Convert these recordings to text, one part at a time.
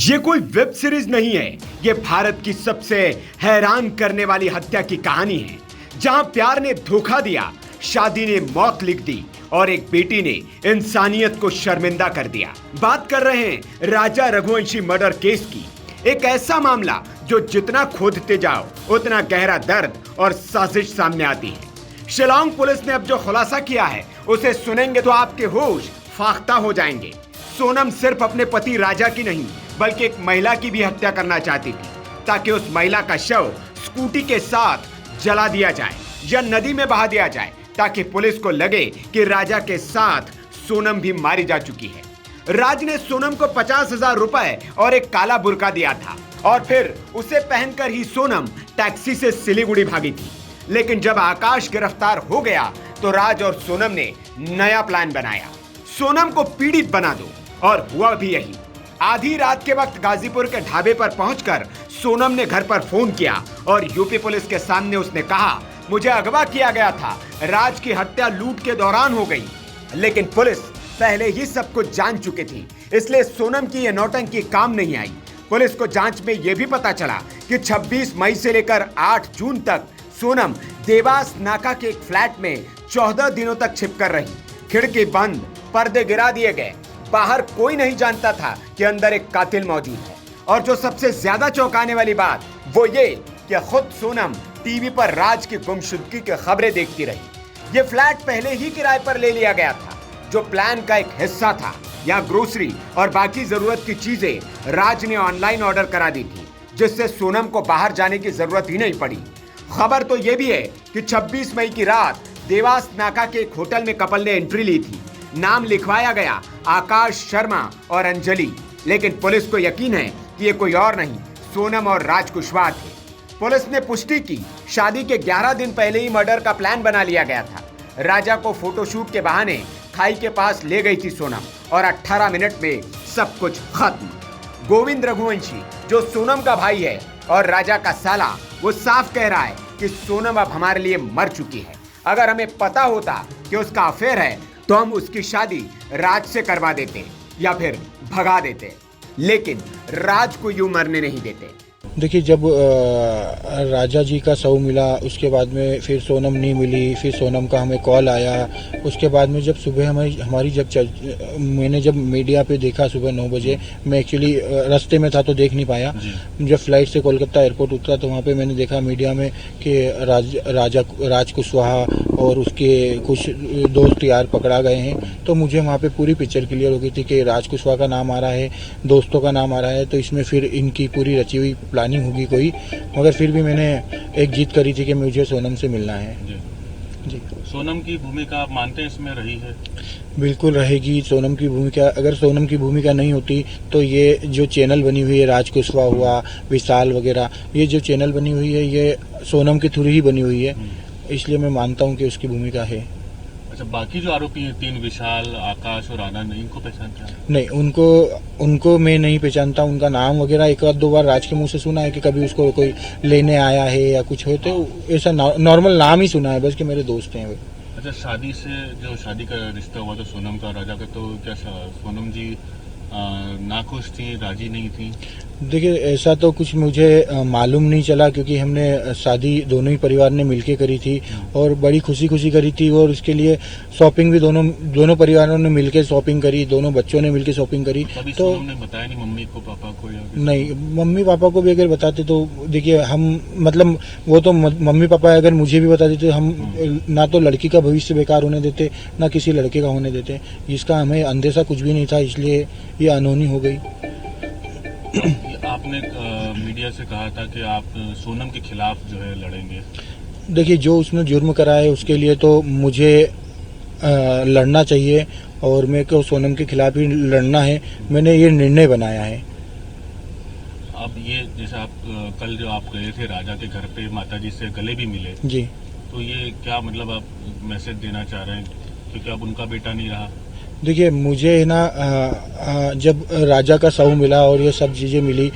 ये कोई web series नहीं है, ये भारत की सबसे हैरान करने वाली हत्या की कहानी है, जहां प्यार ने धोखा दिया, शादी ने मौत लिख दी और एक बेटी ने इंसानियत को शर्मिंदा कर दिया। बात कर रहे हैं राजा रघुवंशी मर्डर केस की। एक ऐसा मामला जो जितना खोदते जाओ उतना गहरा दर्द और साजिश सामने आती है। शिलांग पुलिस ने अब जो खुलासा किया है उसे सुनेंगे तो आपके होश फाख्ता हो जाएंगे। सोनम सिर्फ अपने पति राजा की नहीं बल्कि एक महिला की भी हत्या करना चाहती थी, ताकि उस महिला का शव स्कूटी के साथ जला दिया जाए या नदी में बहा दिया जाए, ताकि पुलिस को लगे कि राजा के साथ सोनम भी मारी जा चुकी है। राज ने सोनम को 50,000 रुपए और एक काला बुर्का दिया था और फिर उसे पहनकर ही सोनम टैक्सी से सिलीगुड़ी भागी थी। लेकिन जब आकाश गिरफ्तार हो गया तो राज और सोनम ने नया प्लान बनाया, सोनम को पीड़ित बना दो, और हुआ भी यही। आधी रात के वक्त गाजीपुर के ढाबे पर पहुंचकर सोनम ने घर पर फोन किया और यूपी पुलिस के सामने उसने कहा, मुझे अगवा किया गया था, राज की हत्या लूट के दौरान हो गई। लेकिन पुलिस पहले ही सब कुछ जान चुकी थी, इसलिए सोनम की यह नौटंकी काम नहीं आई। पुलिस को जांच में यह भी पता चला कि 26 मई से लेकर 8 जून तक सोनम देवास नाका के एक फ्लैट में 14 दिनों तक छिपकर रही। खिड़की बंद, पर्दे गिरा दिए गए, बाहर कोई नहीं जानता था कि अंदर एक कातिल मौजूद है। और जो सबसे ज्यादा चौंकाने वाली बात वो ये कि खुद सोनम टीवी पर राज की गुमशुदगी की खबरें देखती रही। ये फ्लैट पहले ही किराए पर ले लिया गया था, जो प्लान का एक हिस्सा था। यहाँ ग्रोसरी और बाकी जरूरत की चीजें राज ने ऑनलाइन ऑर्डर करा दी थी, जिससे सोनम को बाहर जाने की जरूरत ही नहीं पड़ी। खबर तो ये भी है कि 26 मई की रात देवास नाका के एक होटल में कपल ने एंट्री ली थी। नाम लिखवाया गया आकाश शर्मा और अंजलि, लेकिन पुलिस को यकीन है कि ये कोई और नहीं, सोनम और राज कुशवाहा थे। पुलिस ने पुष्टि की, शादी के 11 दिन पहले ही मर्डर का प्लान बना लिया गया था। राजा को फोटोशूट के बहाने खाई के पास ले गई थी सोनम और 18 मिनट में सब कुछ खत्म। गोविंद रघुवंशी, जो सोनम का भाई है और राजा का साला, वो साफ कह रहा है कि सोनम अब हमारे लिए मर चुकी है। अगर हमें पता होता कि उसका अफेयर है तो हम उसकी शादी राज से करवा देते या फिर भगा देते, लेकिन राज को यूं मरने नहीं देते। देखिए, जब राजा जी का शव मिला उसके बाद में फिर सोनम नहीं मिली, फिर सोनम का हमें कॉल आया। उसके बाद में जब सुबह मैंने जब मीडिया पे देखा सुबह 9 बजे, मैं एक्चुअली रास्ते में था तो देख नहीं पाया। जब फ्लाइट से कोलकाता एयरपोर्ट उतरा तो वहाँ पे मैंने देखा मीडिया में कि राज कुशवाहा और उसके कुछ दोस्त यार पकड़ा गए हैं। तो मुझे वहाँ पे पूरी पिक्चर क्लियर हो गई थी कि राज कुशवाहा का नाम आ रहा है, दोस्तों का नाम आ रहा है, तो इसमें फिर इनकी पूरी रची हुई प्लानिंग होगी कोई। मगर फिर भी मैंने एक जीत करी थी कि मुझे सोनम से मिलना है। जी। सोनम की भूमिका आप मानते हैं इसमें रही है? बिल्कुल रहेगी सोनम की भूमिका। अगर सोनम की भूमिका नहीं होती तो ये जो चैनल बनी हुई है, राज कुशवाहा हुआ, विशाल वगैरह, ये जो चैनल बनी हुई है ये सोनम के थ्रू ही बनी हुई है, इसलिए मैं मानता हूँ कि उसकी भूमिका है। अच्छा, बाकी जो आरोपी हैं 3, विशाल, आकाश और आनंद, इनको पहचानते हैं? नहीं, उनको मैं नहीं पहचानता। उनका नाम वगैरह 1-2 बार राज के मुंह से सुना है कि कभी उसको कोई लेने आया है या कुछ हो, तो ऐसा नॉर्मल नाम ही सुना है बस कि मेरे दोस्त हैं वो। अच्छा, शादी का रिश्ता हुआ तो सोनम का राजा का, तो क्या सोनम जी नाखुश थी, राजी नहीं थी? देखिए, ऐसा तो कुछ मुझे मालूम नहीं चला, क्योंकि हमने शादी दोनों ही परिवार ने मिलके करी थी और बड़ी खुशी करी थी। और उसके लिए शॉपिंग भी दोनों परिवारों ने मिलके शॉपिंग करी, दोनों बच्चों ने मिलके शॉपिंग करी। तो हमने बताया नहीं मम्मी को, पापा को? नहीं, मम्मी पापा को भी अगर बताते तो देखिए, हम मतलब वो तो मम्मी पापा अगर मुझे भी बता देते, हम ना तो लड़की का भविष्य बेकार होने देते, ना किसी लड़के का होने देते। इसका हमें अंदेशा कुछ भी नहीं था, इसलिए ये अनहोनी हो गई। आपने मीडिया से कहा था कि आप सोनम के खिलाफ जो है लड़ेंगे। देखिए, जो उसने जुर्म करा है उसके लिए तो मुझे लड़ना चाहिए और मेरे को सोनम के खिलाफ ही लड़ना है। मैंने ये निर्णय बनाया है। अब ये जैसे आप कल जो आप गए थे राजा के घर पे, माताजी से गले भी मिले जी, तो ये क्या मतलब आप मैसेज देना चाह रहे हैं, क्योंकि अब उनका बेटा नहीं रहा? देखिए, मुझे ना जब राजा का शव मिला और ये सब चीज़ें मिली,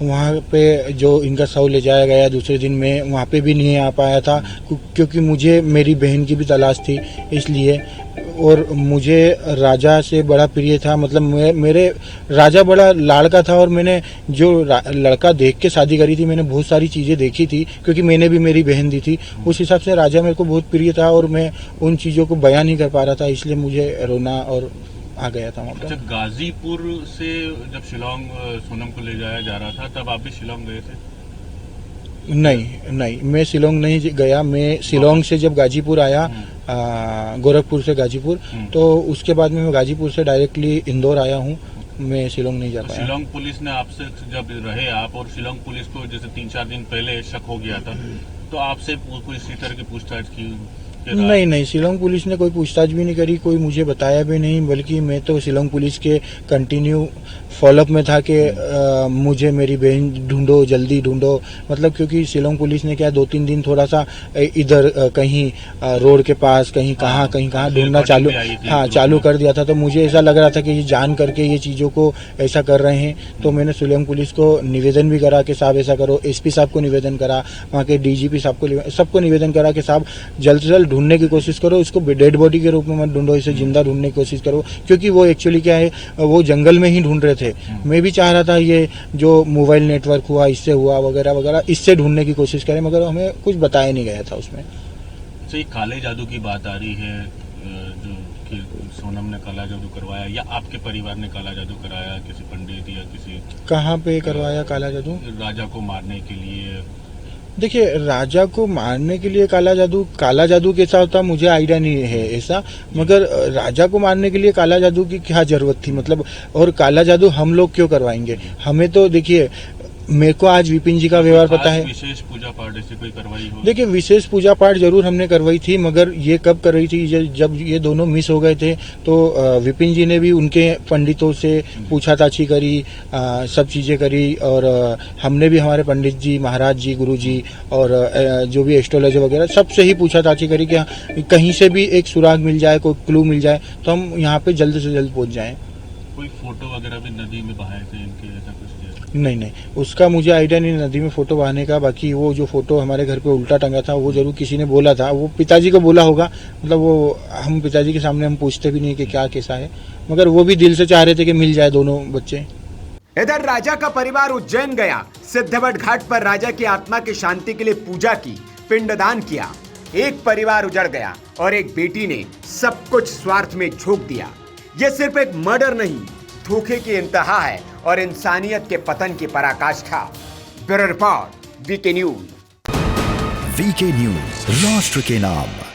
वहाँ पे जो इनका शव ले जाया गया दूसरे दिन मैं वहाँ पे भी नहीं आ पाया था क्योंकि मुझे मेरी बहन की भी तलाश थी इसलिए। और मुझे राजा से बड़ा प्रिय था, मतलब मेरे राजा बड़ा लाड़का था और मैंने जो लड़का देख के शादी करी थी मैंने बहुत सारी चीज़ें देखी थी क्योंकि मैंने भी मेरी बहन दी थी। उस हिसाब से राजा मेरे को बहुत प्रिय था और मैं उन चीज़ों को बयां नहीं कर पा रहा था, इसलिए मुझे रोना और आ गया था वहाँ पर। अच्छा, गाजीपुर से जब शिलोंग सोनम को ले जाया जा रहा था तब आप भी शिलोंग गए थे? नहीं, मैं शिलोंग नहीं गया। मैं शिलोंग से जब गाजीपुर आया, गोरखपुर से गाजीपुर, तो उसके बाद में मैं गाजीपुर से डायरेक्टली इंदौर आया हूँ। मैं शिलोंग नहीं जा पाया। शिलोंग पुलिस ने आपसे जब रहे आप और शिलोंग पुलिस को जैसे 3-4 दिन पहले शक हो गया था तो आपसे कोई इसी तरह की पूछताछ की? नहीं, शिलोंग पुलिस ने कोई पूछताछ भी नहीं करी, कोई मुझे बताया भी नहीं, बल्कि मैं तो शिलोंग पुलिस के कंटिन्यू फॉलोअप में था कि मुझे मेरी बहन ढूंढो, जल्दी ढूंढो। मतलब क्योंकि शिलोंग पुलिस ने क्या 2-3 दिन थोड़ा सा इधर कहीं रोड के पास कहीं कहाँ ढूंढना चालू कर दिया था, तो मुझे ऐसा लग रहा था कि ये जान करके ये चीज़ों को ऐसा कर रहे हैं। तो मैंने शिलोंग पुलिस को निवेदन भी करा कि साहब ऐसा करो, एसपी साहब को निवेदन करा, वहाँ के डीजीपी साहब को, सबको निवेदन करा कि साहब जल्द से जल्द ढूंढने की कोशिश करो, इसको डेड बॉडी के रूप में मत ढूंढो, इसे जिंदा ढूंढने की कोशिश करो। क्योंकि वो एक्चुअली क्या है, वो जंगल में ही ढूंढ रहे थे। मैं भी चाह रहा था ये जो मोबाइल नेटवर्क हुआ इससे हुआ वगैरह वगैरह, इससे ढूंढने की कोशिश करें, मगर हमें कुछ बताया नहीं गया था उसमें। सही, काले जादू की बात आ रही है जो कि सोनम ने काला जादू करवाया या आपके परिवार ने काला जादू कराया, किसी पंडित या किसी? कहाँ पे करवाया काला जादू? राजा को मारने के लिए। देखिए, राजा को मारने के लिए काला जादू कैसा होता मुझे आइडिया नहीं है ऐसा, मगर राजा को मारने के लिए काला जादू की क्या जरूरत थी, मतलब, और काला जादू हम लोग क्यों करवाएंगे? हमें तो देखिए, मेरे को आज विपिन जी का व्यवहार पता है। विशेष पूजा पाठ ऐसी कोई करवाई हो? देखिए, विशेष पूजा पाठ जरूर हमने करवाई थी, मगर ये कब कर रही थी जब ये दोनों मिस हो गए थे, तो विपिन जी ने भी उनके पंडितों से पूछताछी करी, सब चीज़ें करी, और हमने भी हमारे पंडित जी, महाराज जी, गुरु जी और जो भी एस्ट्रोलॉजर वगैरह सबसे ही पूछताछी करी कि कहीं से भी एक सुराग मिल जाए, कोई क्लू मिल जाए तो हम यहाँ पे जल्द से जल्द पहुँच जाएँ। कोई फोटो वगैरह भी नदी में बहाए थे इनके, ऐसा कुछ? नहीं, उसका मुझे आइडिया नहीं नदी में फोटो बहाने का। बाकी वो जो फोटो हमारे घर पे उल्टा टंगा था वो जरूर किसी ने बोला था, वो पिताजी को बोला होगा, मतलब वो हम पिताजी के सामने हम पूछते भी नहीं कि क्या कैसा है, मगर वो भी दिल से चाह रहे थे कि मिल जाए दोनों बच्चे। इधर राजा का परिवार उज्जैन गया, सिद्धवट घाट पर राजा की आत्मा की शांति के लिए पूजा की, पिंडदान किया। एक परिवार उजड़ गया और एक बेटी ने सब कुछ स्वार्थ में झोंक दिया। यह सिर्फ एक मर्डर नहीं, धोखे की इंतहा है और इंसानियत के पतन की पराकाष्ठा। Bureau report, VK news. VK news, राष्ट्र के नाम।